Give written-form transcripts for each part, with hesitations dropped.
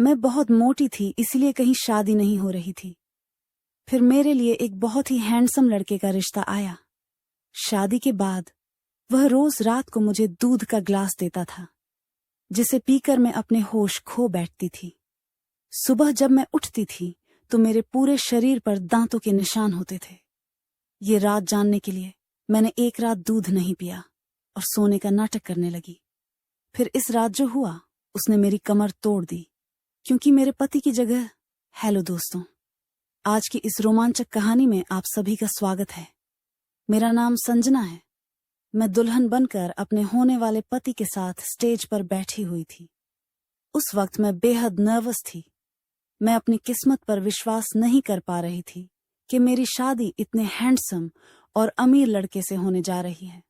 मैं बहुत मोटी थी, इसलिए कहीं शादी नहीं हो रही थी। फिर मेरे लिए एक बहुत ही हैंडसम लड़के का रिश्ता आया। शादी के बाद वह रोज रात को मुझे दूध का ग्लास देता था, जिसे पीकर मैं अपने होश खो बैठती थी। सुबह जब मैं उठती थी तो मेरे पूरे शरीर पर दांतों के निशान होते थे। ये रात जानने के लिए मैंने एक रात दूध नहीं पिया और सोने का नाटक करने लगी। फिर इस रात जो हुआ उसने मेरी कमर तोड़ दी, क्योंकि मेरे पति की जगह। हेलो दोस्तों, आज की इस रोमांचक कहानी में आप सभी का स्वागत है। मेरा नाम संजना है। मैं दुल्हन बनकर अपने होने वाले पति के साथ स्टेज पर बैठी हुई थी। उस वक्त मैं बेहद नर्वस थी। मैं अपनी किस्मत पर विश्वास नहीं कर पा रही थी कि मेरी शादी इतने हैंडसम और अमीर लड़के से होने जा रही है।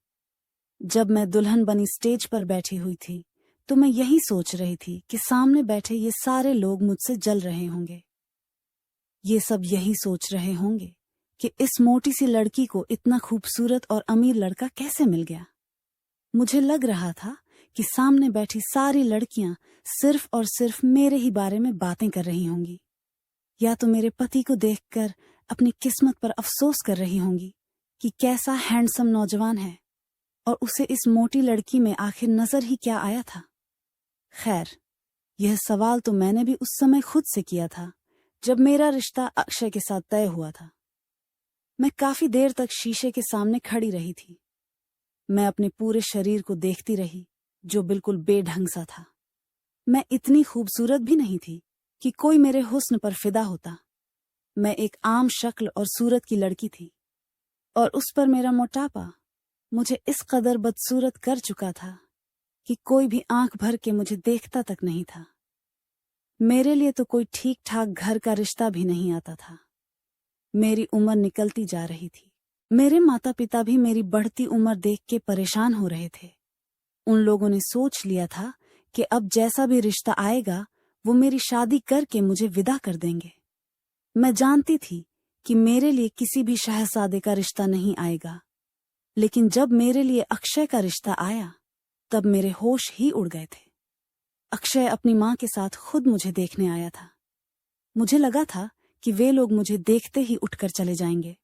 जब मैं दुल्हन बनी स्टेज पर बैठी हुई थी तो मैं यही सोच रही थी कि सामने बैठे ये सारे लोग मुझसे जल रहे होंगे। ये सब यही सोच रहे होंगे कि इस मोटी सी लड़की को इतना खूबसूरत और अमीर लड़का कैसे मिल गया। मुझे लग रहा था कि सामने बैठी सारी लड़कियां सिर्फ और सिर्फ मेरे ही बारे में बातें कर रही होंगी, या तो मेरे पति को देखकर अपनी किस्मत पर अफसोस कर रही होंगी कि कैसा हैंडसम नौजवान है, और उसे इस मोटी लड़की में आखिर नजर ही क्या आया था। खैर, यह सवाल तो मैंने भी उस समय खुद से किया था जब मेरा रिश्ता अक्षय के साथ तय हुआ था। मैं काफी देर तक शीशे के सामने खड़ी रही थी। मैं अपने पूरे शरीर को देखती रही, जो बिल्कुल बेढंग सा था। मैं इतनी खूबसूरत भी नहीं थी कि कोई मेरे हुस्न पर फिदा होता। मैं एक आम शक्ल और सूरत की लड़की थी, और उस पर मेरा मोटापा मुझे इस कदर बदसूरत कर चुका था कि कोई भी आंख भर के मुझे देखता तक नहीं था। मेरे लिए तो कोई ठीक ठाक घर का रिश्ता भी नहीं आता था। मेरी उम्र निकलती जा रही थी। मेरे माता पिता भी मेरी बढ़ती उम्र देख के परेशान हो रहे थे। उन लोगों ने सोच लिया था कि अब जैसा भी रिश्ता आएगा वो मेरी शादी करके मुझे विदा कर देंगे। मैं जानती थी कि मेरे लिए किसी भी शहजादे का रिश्ता नहीं आएगा, लेकिन जब मेरे लिए अक्षय का रिश्ता आया तब मेरे होश ही उड़ गए थे। अक्षय अपनी माँ के साथ खुद मुझे देखने आया था। मुझे लगा था कि वे लोग मुझे देखते ही उठकर चले जाएंगे,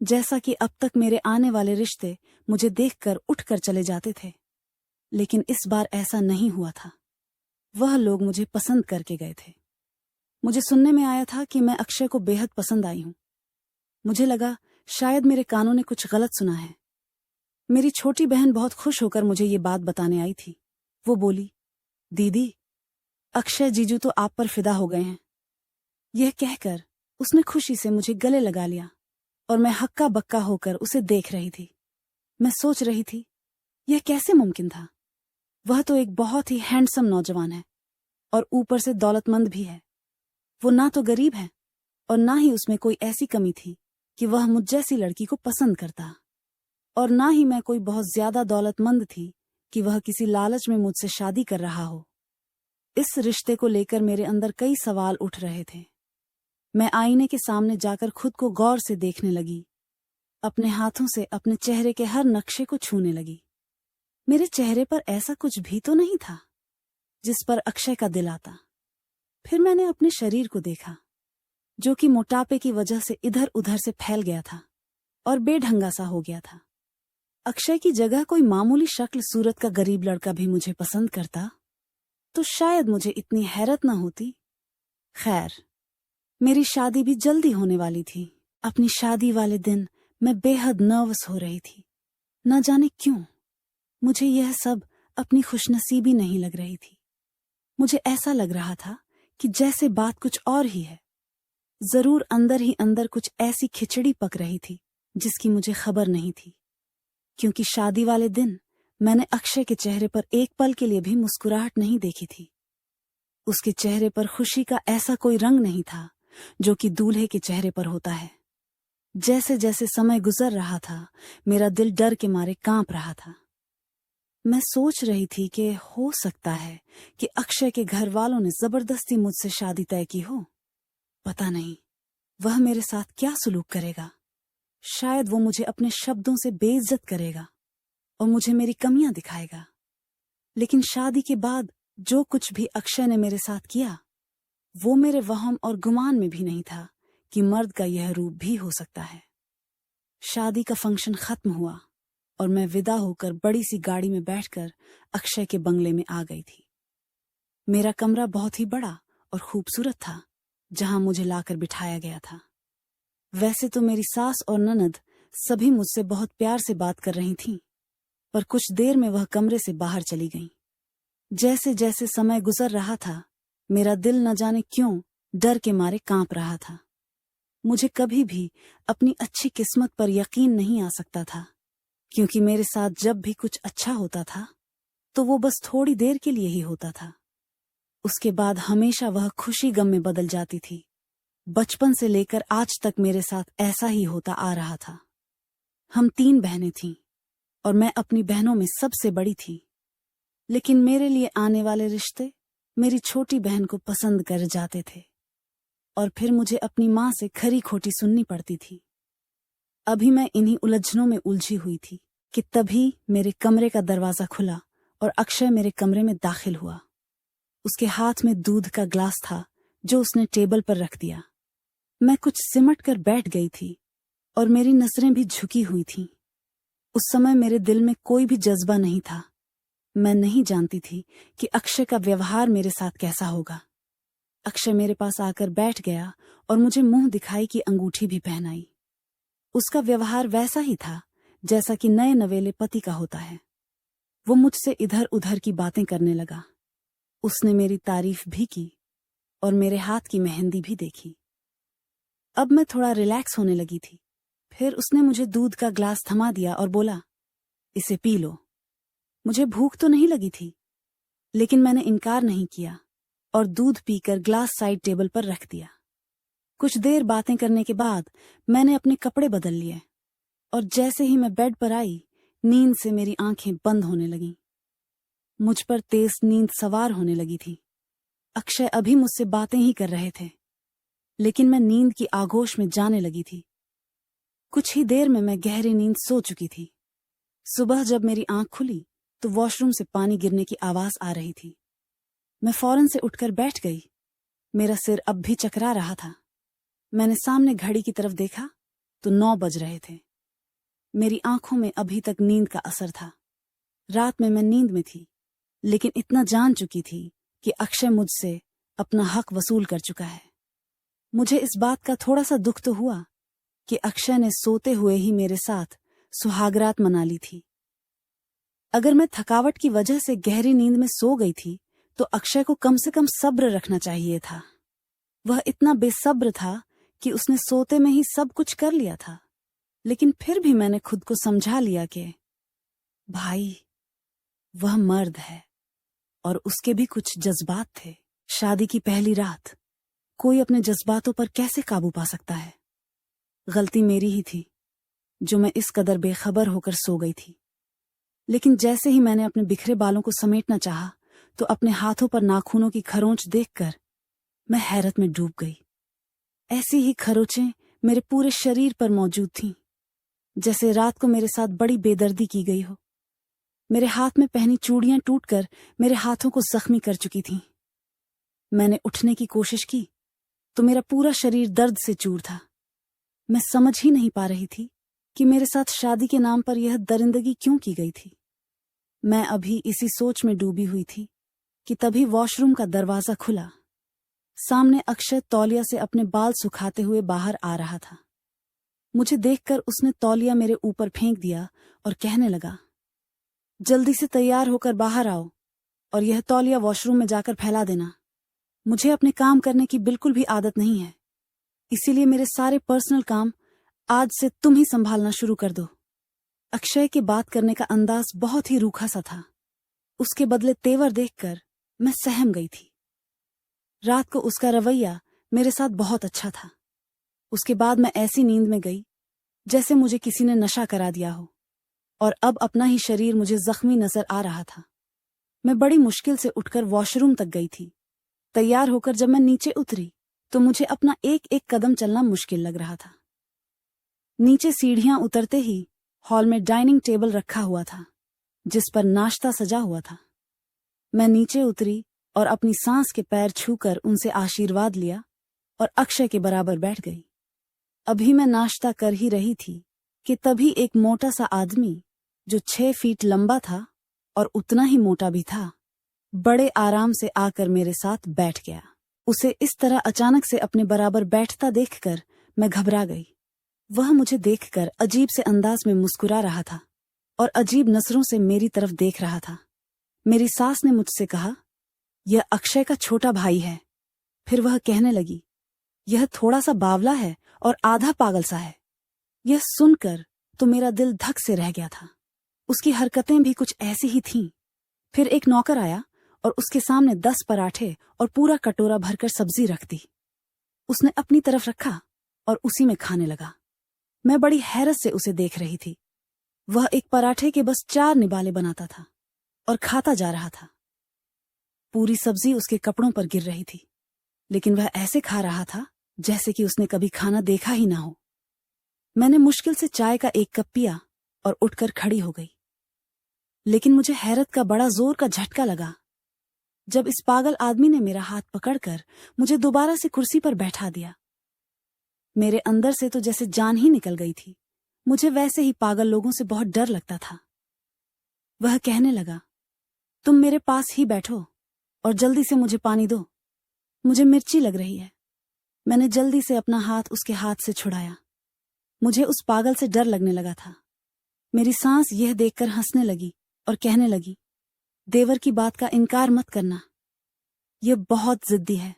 जैसा कि अब तक मेरे आने वाले रिश्ते मुझे देखकर उठकर चले जाते थे। लेकिन इस बार ऐसा नहीं हुआ था। वह लोग मुझे पसंद करके गए थे। मुझे सुनने में आया था कि मैं अक्षय को बेहद पसंद आई हूं। मुझे लगा शायद मेरे कानों ने कुछ गलत सुना है। मेरी छोटी बहन बहुत खुश होकर मुझे ये बात बताने आई थी। वो बोली, दीदी, अक्षय जीजू तो आप पर फिदा हो गए हैं। यह कहकर उसने खुशी से मुझे गले लगा लिया, और मैं हक्का बक्का होकर उसे देख रही थी। मैं सोच रही थी, यह कैसे मुमकिन था। वह तो एक बहुत ही हैंडसम नौजवान है, और ऊपर से दौलतमंद भी है। वो ना तो गरीब है और ना ही उसमें कोई ऐसी कमी थी कि वह मुझ जैसी लड़की को पसंद करता, और ना ही मैं कोई बहुत ज्यादा दौलतमंद थी कि वह किसी लालच में मुझसे शादी कर रहा हो। इस रिश्ते को लेकर मेरे अंदर कई सवाल उठ रहे थे। मैं आईने के सामने जाकर खुद को गौर से देखने लगी। अपने हाथों से अपने चेहरे के हर नक्शे को छूने लगी। मेरे चेहरे पर ऐसा कुछ भी तो नहीं था जिस पर अक्षय का दिल आता। फिर मैंने अपने शरीर को देखा, जो कि मोटापे की वजह से इधर उधर से फैल गया था और बेढंगा सा हो गया था। अक्षय की जगह कोई मामूली शक्ल सूरत का गरीब लड़का भी मुझे पसंद करता तो शायद मुझे इतनी हैरत न होती। खैर, मेरी शादी भी जल्दी होने वाली थी। अपनी शादी वाले दिन मैं बेहद नर्वस हो रही थी। न जाने क्यों मुझे यह सब अपनी खुशनसीबी नहीं लग रही थी। मुझे ऐसा लग रहा था कि जैसे बात कुछ और ही है। जरूर अंदर ही अंदर कुछ ऐसी खिचड़ी पक रही थी जिसकी मुझे खबर नहीं थी, क्योंकि शादी वाले दिन मैंने अक्षय के चेहरे पर एक पल के लिए भी मुस्कुराहट नहीं देखी थी। उसके चेहरे पर खुशी का ऐसा कोई रंग नहीं था जो कि दूल्हे के चेहरे पर होता है। जैसे जैसे समय गुजर रहा था, मेरा दिल डर के मारे कांप रहा था। मैं सोच रही थी कि हो सकता है कि अक्षय के घर वालों ने जबरदस्ती मुझसे शादी तय की हो। पता नहीं वह मेरे साथ क्या सलूक करेगा। शायद वो मुझे अपने शब्दों से बेइज्जत करेगा और मुझे मेरी कमियां दिखाएगा। लेकिन शादी के बाद जो कुछ भी अक्षय ने मेरे साथ किया, वो मेरे वहम और गुमान में भी नहीं था कि मर्द का यह रूप भी हो सकता है। शादी का फंक्शन खत्म हुआ और मैं विदा होकर बड़ी सी गाड़ी में बैठकर अक्षय के बंगले में आ गई थी। मेरा कमरा बहुत ही बड़ा और खूबसूरत था, जहां मुझे लाकर बिठाया गया था। वैसे तो मेरी सास और ननद सभी मुझसे बहुत प्यार से बात कर रही थीं, पर कुछ देर में वह कमरे से बाहर चली गईं। जैसे जैसे समय गुजर रहा था, मेरा दिल न जाने क्यों डर के मारे कांप रहा था। मुझे कभी भी अपनी अच्छी किस्मत पर यकीन नहीं आ सकता था, क्योंकि मेरे साथ जब भी कुछ अच्छा होता था तो वो बस थोड़ी देर के लिए ही होता था। उसके बाद हमेशा वह खुशी गम में बदल जाती थी। बचपन से लेकर आज तक मेरे साथ ऐसा ही होता आ रहा था। हम 3 बहनें थीं और मैं अपनी बहनों में सबसे बड़ी थी, लेकिन मेरे लिए आने वाले रिश्ते मेरी छोटी बहन को पसंद कर जाते थे और फिर मुझे अपनी माँ से खरी खोटी सुननी पड़ती थी। अभी मैं इन्हीं उलझनों में उलझी हुई थी कि तभी मेरे कमरे का दरवाजा खुला और अक्षय मेरे कमरे में दाखिल हुआ। उसके हाथ में दूध का ग्लास था जो उसने टेबल पर रख दिया। मैं कुछ सिमट कर बैठ गई थी और मेरी नजरें भी झुकी हुई थीं। उस समय मेरे दिल में कोई भी जज्बा नहीं था। मैं नहीं जानती थी कि अक्षय का व्यवहार मेरे साथ कैसा होगा। अक्षय मेरे पास आकर बैठ गया और मुझे मुंह दिखाई की अंगूठी भी पहनाई। उसका व्यवहार वैसा ही था जैसा कि नए नवेले पति का होता है। वो मुझसे इधर उधर की बातें करने लगा। उसने मेरी तारीफ भी की और मेरे हाथ की मेहंदी भी देखी। अब मैं थोड़ा रिलैक्स होने लगी थी। फिर उसने मुझे दूध का ग्लास थमा दिया और बोला, इसे पी लो। मुझे भूख तो नहीं लगी थी, लेकिन मैंने इनकार नहीं किया और दूध पीकर ग्लास साइड टेबल पर रख दिया। कुछ देर बातें करने के बाद मैंने अपने कपड़े बदल लिए और जैसे ही मैं बेड पर आई, नींद से मेरी आंखें बंद होने लगीं। मुझ पर तेज नींद सवार होने लगी थी। अक्षय अभी मुझसे बातें ही कर रहे थे, लेकिन मैं नींद की आगोश में जाने लगी थी। कुछ ही देर में मैं गहरी नींद सो चुकी थी। सुबह जब मेरी आंख खुली तो वॉशरूम से पानी गिरने की आवाज आ रही थी। मैं फौरन से उठकर बैठ गई। मेरा सिर अब भी चकरा रहा था। मैंने सामने घड़ी की तरफ देखा तो 9 बज रहे थे। मेरी आंखों में अभी तक नींद का असर था। रात में मैं नींद में थी, लेकिन इतना जान चुकी थी कि अक्षय मुझसे अपना हक वसूल कर चुका है। मुझे इस बात का थोड़ा सा दुख तो हुआ कि अक्षय ने सोते हुए ही मेरे साथ सुहागरात मना ली थी। अगर मैं थकावट की वजह से गहरी नींद में सो गई थी तो अक्षय को कम से कम सब्र रखना चाहिए था। वह इतना बेसब्र था कि उसने सोते में ही सब कुछ कर लिया था। लेकिन फिर भी मैंने खुद को समझा लिया कि भाई, वह मर्द है और उसके भी कुछ जज्बात थे। शादी की पहली रात, कोई अपने जज्बातों पर कैसे काबू पा सकता है। गलती मेरी ही थी जो मैं इस कदर बेखबर होकर सो गई थी। लेकिन जैसे ही मैंने अपने बिखरे बालों को समेटना चाहा तो अपने हाथों पर नाखूनों की खरोंच देखकर मैं हैरत में डूब गई। ऐसी ही खरोंचें मेरे पूरे शरीर पर मौजूद थीं, जैसे रात को मेरे साथ बड़ी बेदर्दी की गई हो। मेरे हाथ में पहनी चूड़ियां टूटकर मेरे हाथों को जख्मी कर चुकी थीं। मैंने उठने की कोशिश की तो मेरा पूरा शरीर दर्द से चूर था। मैं समझ ही नहीं पा रही थी कि मेरे साथ शादी के नाम पर यह दरिंदगी क्यों की गई थी। मैं अभी इसी सोच में डूबी हुई थी कि तभी वॉशरूम का दरवाजा खुला। सामने अक्षय तौलिया से अपने बाल सुखाते हुए बाहर आ रहा था। मुझे देखकर उसने तौलिया मेरे ऊपर फेंक दिया और कहने लगा, जल्दी से तैयार होकर बाहर आओ और यह तौलिया वॉशरूम में जाकर फैला देना। मुझे अपने काम करने की बिल्कुल भी आदत नहीं है, इसीलिए मेरे सारे पर्सनल काम आज से तुम ही संभालना शुरू कर दो। अक्षय के बात करने का अंदाज बहुत ही रूखा सा था। उसके बदले तेवर देखकर मैं सहम गई थी। रात को उसका रवैया मेरे साथ बहुत अच्छा था। उसके बाद मैं ऐसी नींद में गई जैसे मुझे किसी ने नशा करा दिया हो और अब अपना ही शरीर मुझे जख्मी नजर आ रहा था। मैं बड़ी मुश्किल से उठकर वॉशरूम तक गई थी। तैयार होकर जब मैं नीचे उतरी तो मुझे अपना एक एक कदम चलना मुश्किल लग रहा था। नीचे सीढ़ियां उतरते ही हॉल में डाइनिंग टेबल रखा हुआ था जिस पर नाश्ता सजा हुआ था। मैं नीचे उतरी और अपनी सांस के पैर छूकर उनसे आशीर्वाद लिया और अक्षय के बराबर बैठ गई। अभी मैं नाश्ता कर ही रही थी कि तभी एक मोटा सा आदमी, जो 6 फीट लंबा था और उतना ही मोटा भी था, बड़े आराम से आकर मेरे साथ बैठ गया। उसे इस तरह अचानक से अपने बराबर बैठता देखकर मैं घबरा गई। वह मुझे देखकर अजीब से अंदाज में मुस्कुरा रहा था और अजीब नजरों से मेरी तरफ देख रहा था। मेरी सास ने मुझसे कहा, यह अक्षय का छोटा भाई है। फिर वह कहने लगी, यह थोड़ा सा बावला है और आधा पागल सा है। यह सुनकर तो मेरा दिल धक से रह गया था। उसकी हरकतें भी कुछ ऐसी ही थीं। फिर एक नौकर आया और उसके सामने 10 पराठे और पूरा कटोरा भरकर सब्जी रख दी। उसने अपनी तरफ रखा और उसी में खाने लगा। मैं बड़ी हैरत से उसे देख रही थी। वह एक पराठे के बस 4 निवाले बनाता था और खाता जा रहा था। पूरी सब्जी उसके कपड़ों पर गिर रही थी, लेकिन वह ऐसे खा रहा था जैसे कि उसने कभी खाना देखा ही ना हो। मैंने मुश्किल से चाय का 1 कप पिया और उठकर खड़ी हो गई। लेकिन मुझे हैरत का बड़ा जोर का झटका लगा जब इस पागल आदमी ने मेरा हाथ पकड़कर मुझे दोबारा से कुर्सी पर बैठा दिया। मेरे अंदर से तो जैसे जान ही निकल गई थी। मुझे वैसे ही पागल लोगों से बहुत डर लगता था। वह कहने लगा, तुम मेरे पास ही बैठो और जल्दी से मुझे पानी दो, मुझे मिर्ची लग रही है। मैंने जल्दी से अपना हाथ उसके हाथ से छुड़ाया। मुझे उस पागल से डर लगने लगा था। मेरी सांस यह देखकर हंसने लगी और कहने लगी, देवर की बात का इनकार मत करना, यह बहुत जिद्दी है।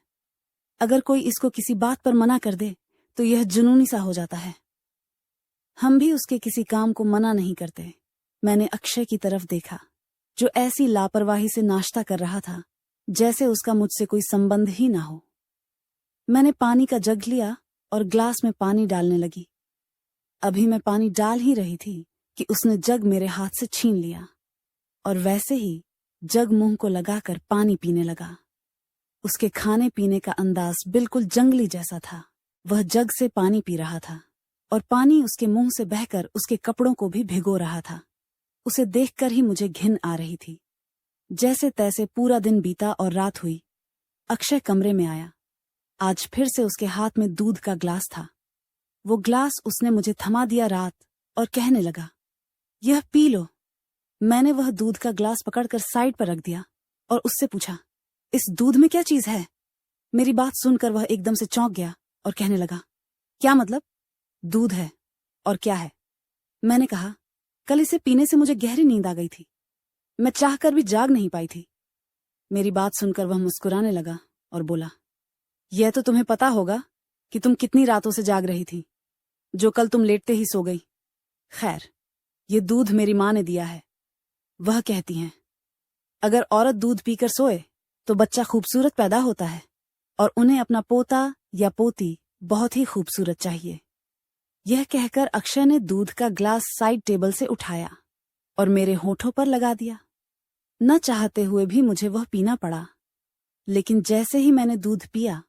अगर कोई इसको किसी बात पर मना कर दे तो यह जुनूनी सा हो जाता है। हम भी उसके किसी काम को मना नहीं करते। मैंने अक्षय की तरफ देखा, जो ऐसी लापरवाही से नाश्ता कर रहा था जैसे उसका मुझसे कोई संबंध ही ना हो। मैंने पानी का जग लिया और ग्लास में पानी डालने लगी। अभी मैं पानी डाल ही रही थी कि उसने जग मेरे हाथ से छीन लिया और वैसे ही जग मुंह को लगाकर पानी पीने लगा। उसके खाने पीने का अंदाज बिल्कुल जंगली जैसा था। वह जग से पानी पी रहा था और पानी उसके मुंह से बहकर उसके कपड़ों को भी भिगो रहा था। उसे देखकर ही मुझे घिन आ रही थी। जैसे तैसे पूरा दिन बीता और रात हुई। अक्षय कमरे में आया। आज फिर से उसके हाथ में दूध का ग्लास था। वो ग्लास उसने मुझे थमा दिया रात और कहने लगा, यह पी लो। मैंने वह दूध का ग्लास पकड़कर साइड पर रख दिया और उससे पूछा, इस दूध में क्या चीज है? मेरी बात सुनकर वह एकदम से चौंक गया और कहने लगा, क्या मतलब? दूध है और क्या है? मैंने कहा, कल इसे पीने से मुझे गहरी नींद आ गई थी। मैं चाहकर भी जाग नहीं पाई थी। मेरी बात सुनकर वह मुस्कुराने लगा और बोला, यह तो तुम्हें पता होगा कि तुम कितनी रातों से जाग रही थी, जो कल तुम लेटते ही सो गई। खैर, ये दूध मेरी माँ ने दिया है। वह कहती हैं, अगर औरत दूध पीकर सोए तो बच्चा खूबसूरत पैदा होता है और उन्हें अपना पोता या पोती बहुत ही खूबसूरत चाहिए। यह कहकर अक्षय ने दूध का ग्लास साइड टेबल से उठाया और मेरे होठों पर लगा दिया। न चाहते हुए भी मुझे वह पीना पड़ा। लेकिन जैसे ही मैंने दूध पिया,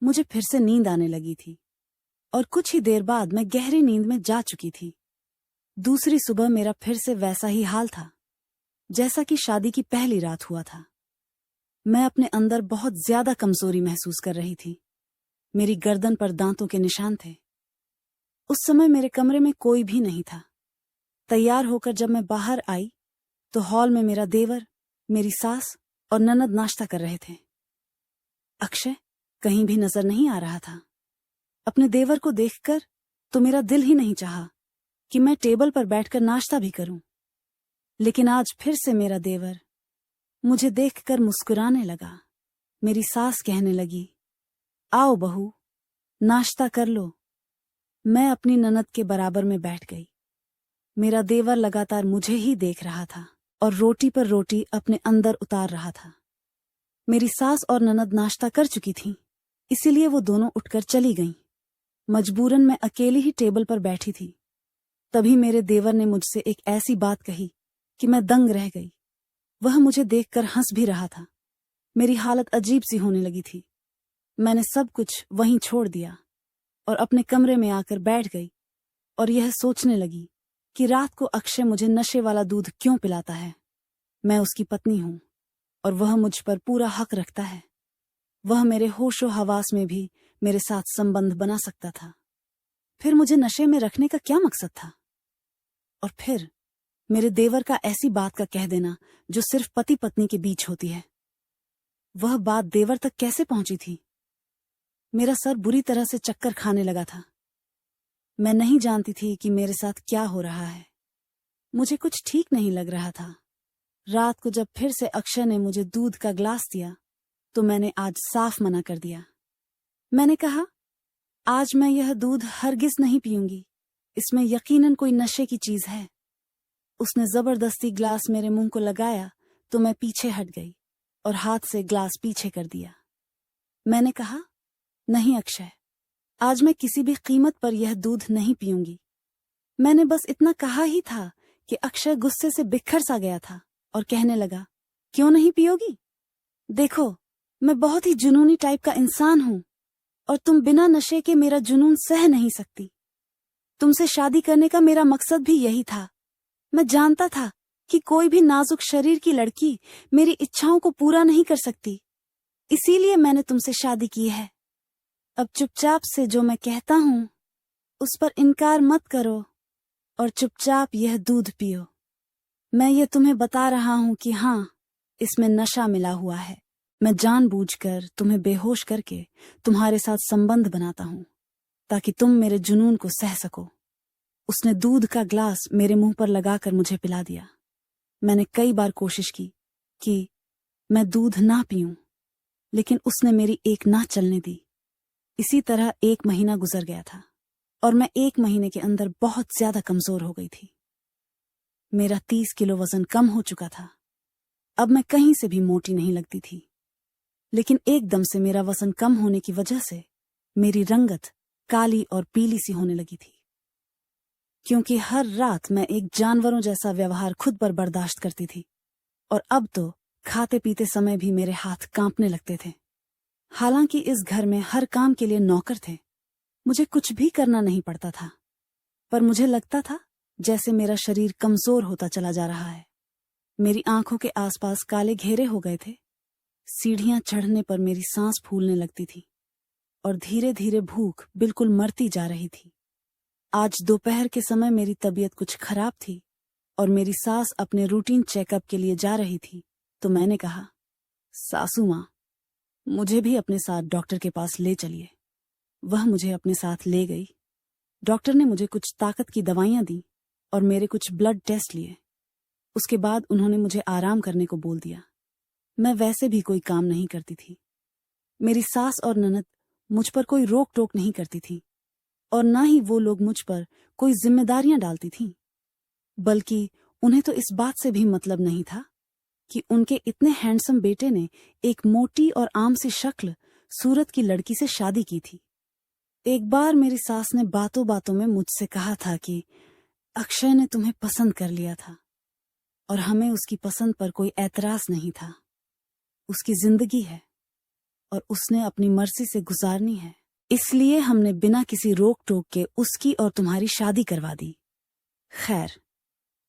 मुझे फिर से नींद आने लगी थी और कुछ ही देर बाद मैं गहरी नींद में जा चुकी थी। दूसरी सुबह मेरा फिर से वैसा ही हाल था जैसा कि शादी की पहली रात हुआ था। मैं अपने अंदर बहुत ज्यादा कमजोरी महसूस कर रही थी। मेरी गर्दन पर दांतों के निशान थे। उस समय मेरे कमरे में कोई भी नहीं था। तैयार होकर जब मैं बाहर आई तो हॉल में मेरा देवर, मेरी सास और ननद नाश्ता कर रहे थे। अक्षय कहीं भी नजर नहीं आ रहा था। अपने देवर को देखकर तो मेरा दिल ही नहीं चाहा कि मैं टेबल पर बैठकर नाश्ता भी करूं। लेकिन आज फिर से मेरा देवर मुझे देखकर मुस्कुराने लगा। मेरी सास कहने लगी, आओ बहू, नाश्ता कर लो। मैं अपनी ननद के बराबर में बैठ गई। मेरा देवर लगातार मुझे ही देख रहा था और रोटी पर रोटी अपने अंदर उतार रहा था। मेरी सास और ननद नाश्ता कर चुकी थीं, इसीलिए वो दोनों उठकर चली गईं। मजबूरन मैं अकेली ही टेबल पर बैठी थी। तभी मेरे देवर ने मुझसे एक ऐसी बात कही कि मैं दंग रह गई। वह मुझे देखकर हंस भी रहा था। मेरी हालत अजीब सी होने लगी थी। मैंने सब कुछ वहीं छोड़ दिया और अपने कमरे में आकर बैठ गई और यह सोचने लगी कि रात को अक्षय मुझे नशे वाला दूध क्यों पिलाता है। मैं उसकी पत्नी हूं और वह मुझ पर पूरा हक रखता है। वह मेरे होशो हवास में भी मेरे साथ संबंध बना सकता था। फिर मुझे नशे में रखने का क्या मकसद था? और फिर मेरे देवर का ऐसी बात का कह देना जो सिर्फ पति पत्नी के बीच होती है। वह बात देवर तक कैसे पहुंची थी? मेरा सर बुरी तरह से चक्कर खाने लगा था। मैं नहीं जानती थी कि मेरे साथ क्या हो रहा है। मुझे कुछ ठीक नहीं लग रहा था। रात को जब फिर से अक्षय ने मुझे दूध का ग्लास दिया तो मैंने आज साफ मना कर दिया। मैंने कहा, आज मैं यह दूध हरगिज नहीं पीऊंगी। इसमें यकीनन कोई नशे की चीज है। उसने जबरदस्ती ग्लास मेरे मुंह को लगाया तो मैं पीछे हट गई और हाथ से ग्लास पीछे कर दिया। मैंने कहा, नहीं अक्षय, आज मैं किसी भी कीमत पर यह दूध नहीं पीऊंगी। मैंने बस इतना कहा ही था कि अक्षय गुस्से से बिखर सा गया था और कहने लगा, क्यों नहीं पियोगी? देखो, मैं बहुत ही जुनूनी टाइप का इंसान हूं और तुम बिना नशे के मेरा जुनून सह नहीं सकती। तुमसे शादी करने का मेरा मकसद भी यही था। मैं जानता था कि कोई भी नाजुक शरीर की लड़की मेरी इच्छाओं को पूरा नहीं कर सकती, इसीलिए मैंने तुमसे शादी की है। अब चुपचाप से जो मैं कहता हूं उस पर इनकार मत करो और चुपचाप यह दूध पियो। मैं ये तुम्हें बता रहा हूं कि हाँ, इसमें नशा मिला हुआ है। मैं जानबूझकर तुम्हें बेहोश करके तुम्हारे साथ संबंध बनाता हूं ताकि तुम मेरे जुनून को सह सको। उसने दूध का ग्लास मेरे मुंह पर लगाकर मुझे पिला दिया। मैंने कई बार कोशिश की कि मैं दूध ना पीऊं, लेकिन उसने मेरी एक ना चलने दी। इसी तरह 1 महीना गुजर गया था और मैं 1 महीने के अंदर बहुत ज्यादा कमजोर हो गई थी। मेरा 30 किलो वजन कम हो चुका था। अब मैं कहीं से भी मोटी नहीं लगती थी, लेकिन एकदम से मेरा वजन कम होने की वजह से मेरी रंगत काली और पीली सी होने लगी थी, क्योंकि हर रात मैं एक जानवरों जैसा व्यवहार खुद पर बर्दाश्त करती थी और अब तो खाते पीते समय भी मेरे हाथ कांपने लगते थे। हालांकि इस घर में हर काम के लिए नौकर थे, मुझे कुछ भी करना नहीं पड़ता था, पर मुझे लगता था जैसे मेरा शरीर कमजोर होता चला जा रहा है। मेरी आंखों के आसपास काले घेरे हो गए थे। सीढ़ियां चढ़ने पर मेरी सांस फूलने लगती थी और धीरे धीरे भूख बिल्कुल मरती जा रही थी। आज दोपहर के समय मेरी तबीयत कुछ खराब थी और मेरी सास अपने रूटीन चेकअप के लिए जा रही थी, तो मैंने कहा, सासू माँ, मुझे भी अपने साथ डॉक्टर के पास ले चलिए। वह मुझे अपने साथ ले गई। डॉक्टर ने मुझे कुछ ताकत की दवाइयां दी और मेरे कुछ ब्लड टेस्ट लिए। उसके बाद उन्होंने मुझे आराम करने को बोल दिया। मैं वैसे भी कोई काम नहीं करती थी। मेरी सास और ननद मुझ पर कोई रोक टोक नहीं करती थी और न ही वो लोग मुझ पर कोई जिम्मेदारियां डालती थीं, बल्कि उन्हें तो इस बात से भी मतलब नहीं था कि उनके इतने हैंडसम बेटे ने एक मोटी और आम सी शक्ल सूरत की लड़की से शादी की थी। एक बार मेरी सास ने बातों बातों में मुझसे कहा था कि अक्षय ने तुम्हें पसंद कर लिया था और हमें उसकी पसंद पर कोई एतराज नहीं था। उसकी जिंदगी है और उसने अपनी मर्जी से गुजारनी है, इसलिए हमने बिना किसी रोक टोक के उसकी और तुम्हारी शादी करवा दी। खैर,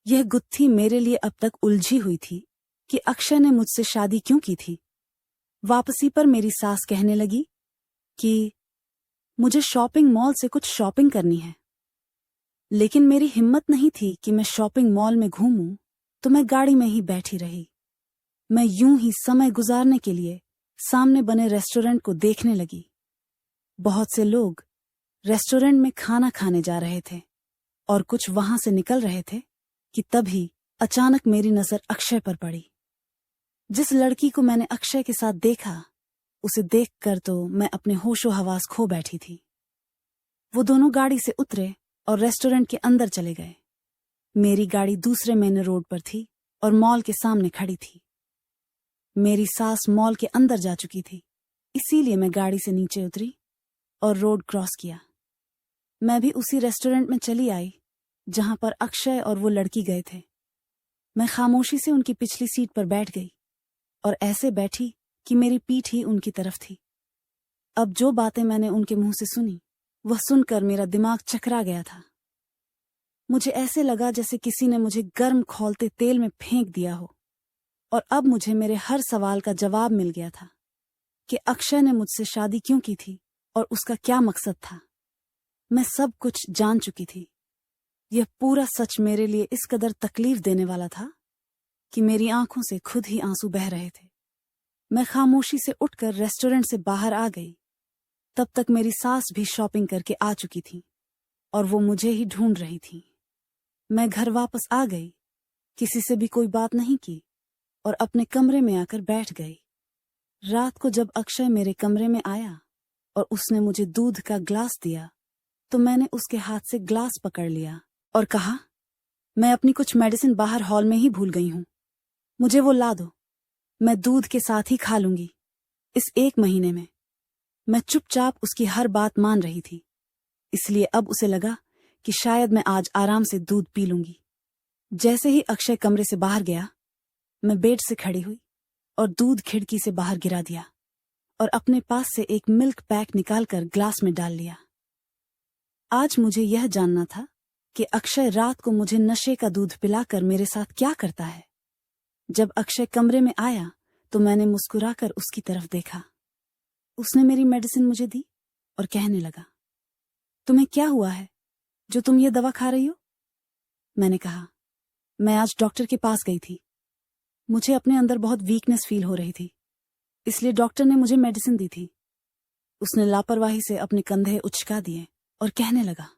यह गुत्थी मेरे लिए अब तक उलझी हुई थी कि अक्षय ने मुझसे शादी क्यों की थी। वापसी पर मेरी सास कहने लगी कि मुझे शॉपिंग मॉल से कुछ शॉपिंग करनी है, लेकिन मेरी हिम्मत नहीं थी कि मैं शॉपिंग मॉल में घूमूं, तो मैं गाड़ी में ही बैठी रही। मैं यूं ही समय गुजारने के लिए सामने बने रेस्टोरेंट को देखने लगी। बहुत से लोग रेस्टोरेंट में खाना खाने जा रहे थे और कुछ वहां से निकल रहे थे कि तभी अचानक मेरी नजर अक्षय पर पड़ी। जिस लड़की को मैंने अक्षय के साथ देखा, उसे देखकर तो मैं अपने होशो हवास खो बैठी थी। वो दोनों गाड़ी से उतरे और रेस्टोरेंट के अंदर चले गए। मेरी गाड़ी दूसरे मेन रोड पर थी और मॉल के सामने खड़ी थी। मेरी सास मॉल के अंदर जा चुकी थी, इसीलिए मैं गाड़ी से नीचे उतरी और रोड क्रॉस किया। मैं भी उसी रेस्टोरेंट में चली आई जहां पर अक्षय और वो लड़की गए थे। मैं खामोशी से उनकी पिछली सीट पर बैठ गई और ऐसे बैठी कि मेरी पीठ ही उनकी तरफ थी। अब जो बातें मैंने उनके मुंह से सुनी, वह सुनकर मेरा दिमाग चकरा गया था। मुझे ऐसे लगा जैसे किसी ने मुझे गर्म खौलते तेल में फेंक दिया हो और अब मुझे मेरे हर सवाल का जवाब मिल गया था कि अक्षय ने मुझसे शादी क्यों की थी और उसका क्या मकसद था। मैं सब कुछ जान चुकी थी। यह पूरा सच मेरे लिए इस कदर तकलीफ देने वाला था कि मेरी आंखों से खुद ही आंसू बह रहे थे। मैं खामोशी से उठकर रेस्टोरेंट से बाहर आ गई। तब तक मेरी सास भी शॉपिंग करके आ चुकी थी और वो मुझे ही ढूंढ रही थी। मैं घर वापस आ गई, किसी से भी कोई बात नहीं की और अपने कमरे में आकर बैठ गई। रात को जब अक्षय मेरे कमरे में आया और उसने मुझे दूध का ग्लास दिया तो मैंने उसके हाथ से ग्लास पकड़ लिया और कहा, मैं अपनी कुछ मेडिसिन बाहर हॉल में ही भूल गई हूं, मुझे वो ला दो, मैं दूध के साथ ही खा लूंगी। इस 1 महीने में मैं चुपचाप उसकी हर बात मान रही थी, इसलिए अब उसे लगा कि शायद मैं आज आराम से दूध पी लूंगी। जैसे ही अक्षय कमरे से बाहर गया, मैं बेड से खड़ी हुई और दूध खिड़की से बाहर गिरा दिया और अपने पास से एक मिल्क पैक निकालकर ग्लास में डाल लिया। आज मुझे यह जानना था कि अक्षय रात को मुझे नशे का दूध पिलाकर मेरे साथ क्या करता है। जब अक्षय कमरे में आया तो मैंने मुस्कुराकर उसकी तरफ देखा। उसने मेरी मेडिसिन मुझे दी और कहने लगा, तुम्हें क्या हुआ है जो तुम ये दवा खा रही हो? मैंने कहा, मैं आज डॉक्टर के पास गई थी, मुझे अपने अंदर बहुत वीकनेस फील हो रही थी, इसलिए डॉक्टर ने मुझे मेडिसिन दी थी। उसने लापरवाही से अपने कंधे उचका दिए और कहने लगा,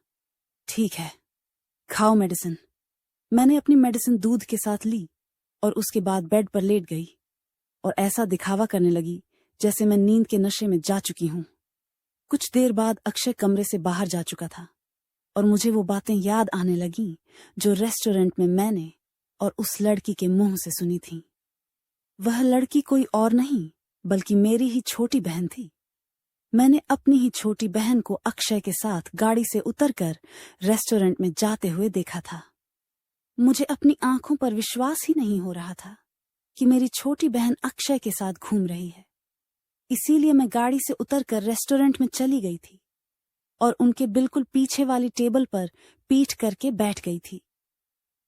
ठीक है, खाओ मेडिसिन। मैंने अपनी मेडिसिन दूध के साथ ली और उसके बाद बेड पर लेट गई और ऐसा दिखावा करने लगी जैसे मैं नींद के नशे में जा चुकी हूं। कुछ देर बाद अक्षय कमरे से बाहर जा चुका था और मुझे वो बातें याद आने लगीं जो रेस्टोरेंट में मैंने और उस लड़की के मुंह से सुनी थी। वह लड़की कोई और नहीं बल्कि मेरी ही छोटी बहन थी। मैंने अपनी ही छोटी बहन को अक्षय के साथ गाड़ी से उतरकर रेस्टोरेंट में जाते हुए देखा था। मुझे अपनी आंखों पर विश्वास ही नहीं हो रहा था कि मेरी छोटी बहन अक्षय के साथ घूम रही है। इसीलिए मैं गाड़ी से उतरकर रेस्टोरेंट में चली गई थी और उनके बिल्कुल पीछे वाली टेबल पर पीठ करके बैठ गई थी।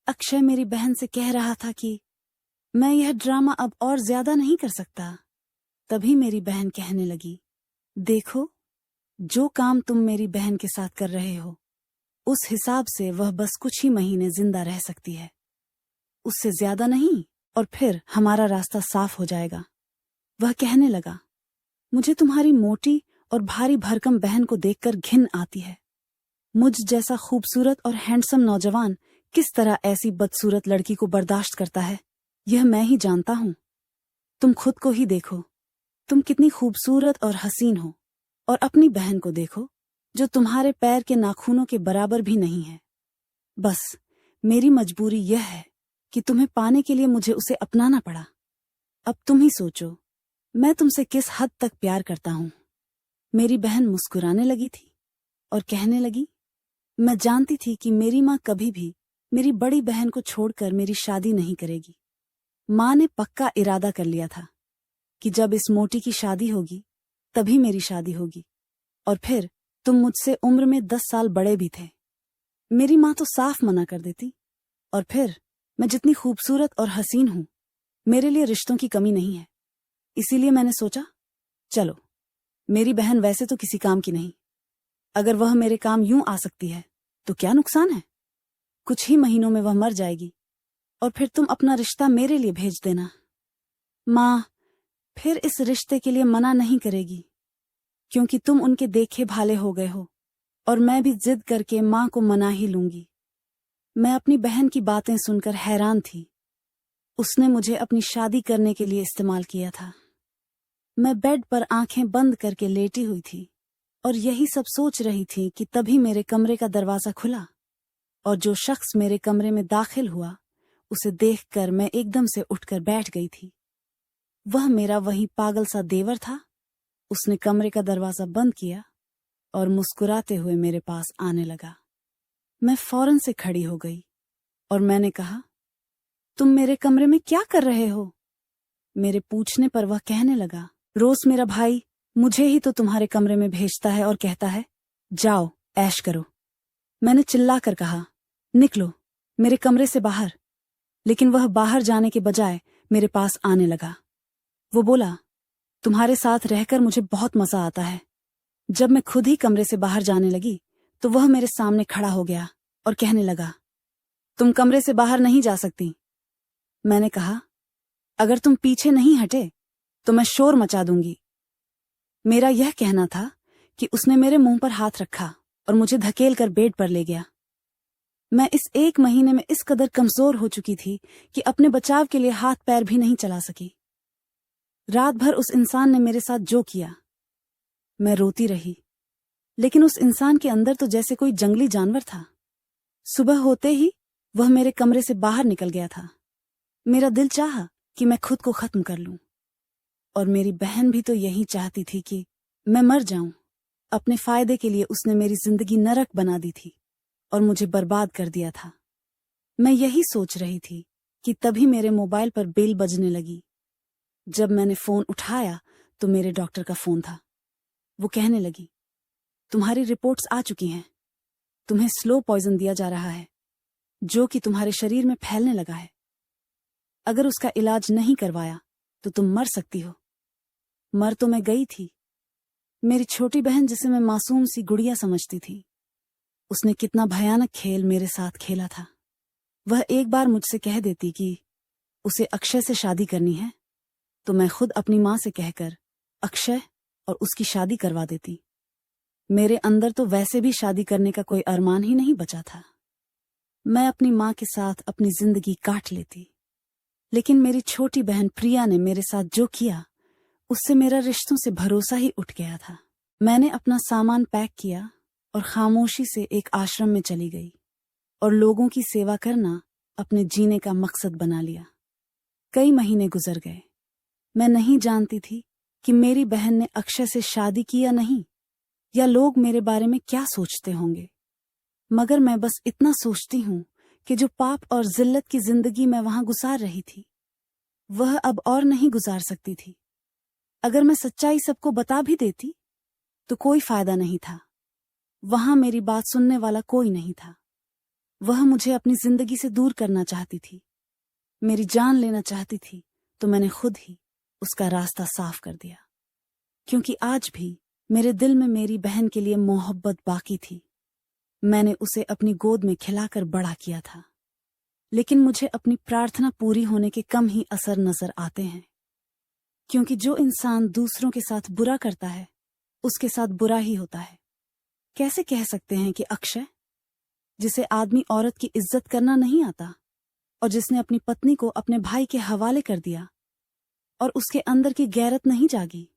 अक्षय मेरी बहन से कह रहा था कि मैं यह ड्रामा अब और ज्यादा नहीं कर सकता। तभी मेरी बहन कहने लगी, देखो, जो काम तुम मेरी बहन के साथ कर रहे हो, उस हिसाब से वह बस कुछ ही महीने जिंदा रह सकती है, उससे ज्यादा नहीं, और फिर हमारा रास्ता साफ हो जाएगा। वह कहने लगा, मुझे तुम्हारी मोटी और भारी भरकम बहन को देखकर घिन आती है। मुझ जैसा खूबसूरत और हैंडसम नौजवान किस तरह ऐसी बदसूरत लड़की को बर्दाश्त करता है, यह मैं ही जानता हूं। तुम खुद को ही देखो, तुम कितनी खूबसूरत और हसीन हो, और अपनी बहन को देखो जो तुम्हारे पैर के नाखूनों के बराबर भी नहीं है। बस मेरी मजबूरी यह है कि तुम्हें पाने के लिए मुझे उसे अपनाना पड़ा। अब तुम ही सोचो, मैं तुमसे किस हद तक प्यार करता हूं। मेरी बहन मुस्कुराने लगी थी और कहने लगी, मैं जानती थी कि मेरी माँ कभी भी मेरी बड़ी बहन को छोड़कर मेरी शादी नहीं करेगी। माँ ने पक्का इरादा कर लिया था कि जब इस मोटी की शादी होगी तभी मेरी शादी होगी, और फिर तुम मुझसे उम्र में 10 साल बड़े भी थे। मेरी माँ तो साफ मना कर देती, और फिर मैं जितनी खूबसूरत और हसीन हूं, मेरे लिए रिश्तों की कमी नहीं है। इसीलिए मैंने सोचा, चलो, मेरी बहन वैसे तो किसी काम की नहीं, अगर वह मेरे काम यूं आ सकती है तो क्या नुकसान है। कुछ ही महीनों में वह मर जाएगी और फिर तुम अपना रिश्ता मेरे लिए भेज देना। माँ फिर इस रिश्ते के लिए मना नहीं करेगी, क्योंकि तुम उनके देखे भाले हो गए हो, और मैं भी जिद करके माँ को मना ही लूंगी। मैं अपनी बहन की बातें सुनकर हैरान थी। उसने मुझे अपनी शादी करने के लिए इस्तेमाल किया था। मैं बेड पर आंखें बंद करके लेटी हुई थी और यही सब सोच रही थी कि तभी मेरे कमरे का दरवाजा खुला और जो शख्स मेरे कमरे में दाखिल हुआ उसे देखकर मैं एकदम से उठकर बैठ गई थी। वह मेरा वही पागल सा देवर था। उसने कमरे का दरवाजा बंद किया और मुस्कुराते हुए मेरे पास आने लगा। मैं फौरन से खड़ी हो गई और मैंने कहा, तुम मेरे कमरे में क्या कर रहे हो? मेरे पूछने पर वह कहने लगा, रोज मेरा भाई मुझे ही तो तुम्हारे कमरे में भेजता है और कहता है, जाओ ऐश करो। मैंने चिल्लाकर कहा, निकलो मेरे कमरे से बाहर, लेकिन वह बाहर जाने के बजाय मेरे पास आने लगा। वो बोला, तुम्हारे साथ रहकर मुझे बहुत मजा आता है। जब मैं खुद ही कमरे से बाहर जाने लगी तो वह मेरे सामने खड़ा हो गया और कहने लगा, तुम कमरे से बाहर नहीं जा सकती। मैंने कहा, अगर तुम पीछे नहीं हटे तो मैं शोर मचा दूंगी। मेरा यह कहना था कि उसने मेरे मुंह पर हाथ रखा और मुझे धकेल कर बेड पर ले गया। मैं इस 1 महीने में इस कदर कमजोर हो चुकी थी कि अपने बचाव के लिए हाथ पैर भी नहीं चला सकी। रात भर उस इंसान ने मेरे साथ जो किया, मैं रोती रही, लेकिन उस इंसान के अंदर तो जैसे कोई जंगली जानवर था। सुबह होते ही वह मेरे कमरे से बाहर निकल गया था। मेरा दिल चाहा कि मैं खुद को खत्म कर लूं, और मेरी बहन भी तो यही चाहती थी कि मैं मर जाऊं। अपने फायदे के लिए उसने मेरी जिंदगी नरक बना दी थी और मुझे बर्बाद कर दिया था। मैं यही सोच रही थी कि तभी मेरे मोबाइल पर बेल बजने लगी। जब मैंने फोन उठाया तो मेरे डॉक्टर का फोन था। वो कहने लगी, तुम्हारी रिपोर्ट्स आ चुकी हैं। तुम्हें स्लो पॉइजन दिया जा रहा है जो कि तुम्हारे शरीर में फैलने लगा है। अगर उसका इलाज नहीं करवाया तो तुम मर सकती हो। मर तो मैं गई थी। मेरी छोटी बहन, जिसे मैं मासूम सी गुड़िया समझती थी, उसने कितना भयानक खेल मेरे साथ खेला था। वह एक बार मुझसे कह देती कि उसे अक्षय से शादी करनी है तो मैं खुद अपनी मां से कहकर अक्षय और उसकी शादी करवा देती। मेरे अंदर तो वैसे भी शादी करने का कोई अरमान ही नहीं बचा था। मैं अपनी मां के साथ अपनी जिंदगी काट लेती, लेकिन मेरी छोटी बहन प्रिया ने मेरे साथ जो किया उससे मेरा रिश्तों से भरोसा ही उठ गया था। मैंने अपना सामान पैक किया और खामोशी से एक आश्रम में चली गई और लोगों की सेवा करना अपने जीने का मकसद बना लिया। कई महीने गुजर गए। मैं नहीं जानती थी कि मेरी बहन ने अक्षय से शादी की या नहीं, या लोग मेरे बारे में क्या सोचते होंगे। मगर मैं बस इतना सोचती हूँ कि जो पाप और जिल्लत की जिंदगी मैं वहां गुजार रही थी वह अब और नहीं गुजार सकती थी। अगर मैं सच्चाई सबको बता भी देती तो कोई फायदा नहीं था। वहां मेरी बात सुनने वाला कोई नहीं था। वह मुझे अपनी जिंदगी से दूर करना चाहती थी, मेरी जान लेना चाहती थी, तो मैंने खुद ही उसका रास्ता साफ कर दिया। क्योंकि आज भी मेरे दिल में मेरी बहन के लिए मोहब्बत बाकी थी। मैंने उसे अपनी गोद में खिलाकर बड़ा किया था, लेकिन मुझे अपनी प्रार्थना पूरी होने के कम ही असर नजर आते हैं। क्योंकि जो इंसान दूसरों के साथ बुरा करता है उसके साथ बुरा ही होता है। कैसे कह सकते हैं कि अक्षय, जिसे आदमी औरत की इज्जत करना नहीं आता और जिसने अपनी पत्नी को अपने भाई के हवाले कर दिया और उसके अंदर की गैरत नहीं जागी,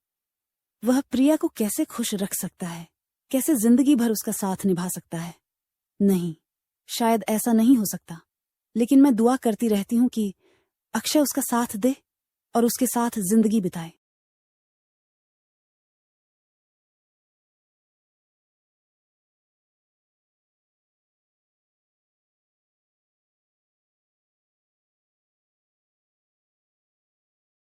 वह प्रिया को कैसे खुश रख सकता है? कैसे जिंदगी भर उसका साथ निभा सकता है? नहीं, शायद ऐसा नहीं हो सकता। लेकिन मैं दुआ करती रहती हूं कि अक्षय उसका साथ दे और उसके साथ जिंदगी बिताए।